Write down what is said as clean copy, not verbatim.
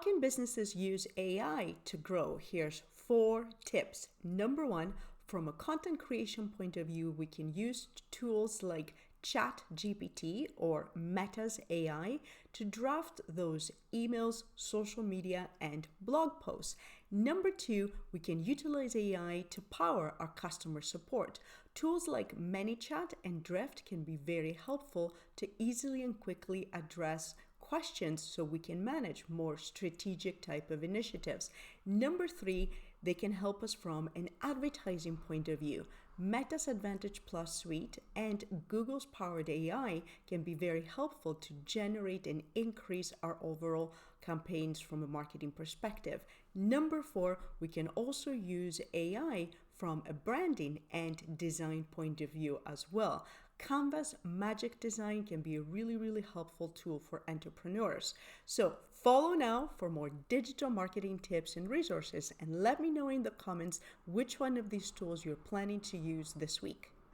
can businesses use AI to grow? Here's 4 tips. Number 1, from a content creation point of view, we can use tools like ChatGPT or Meta's AI to draft those emails, social media, and blog posts. Number 2, we can utilize AI to power our customer support. Tools like ManyChat and Drift can be very helpful to easily and quickly address questions so we can manage more strategic type of initiatives. Number 3, they can help us from an advertising point of view. Meta's Advantage Plus suite and Google's powered AI can be very helpful to generate and increase our overall campaigns from a marketing perspective. Number 4, we can also use AI from a branding and design point of view as well. Canva's Magic Design can be a really helpful tool for entrepreneurs. So follow now for more digital marketing tips and resources, and let me know in the comments which one of these tools you're planning to use this week.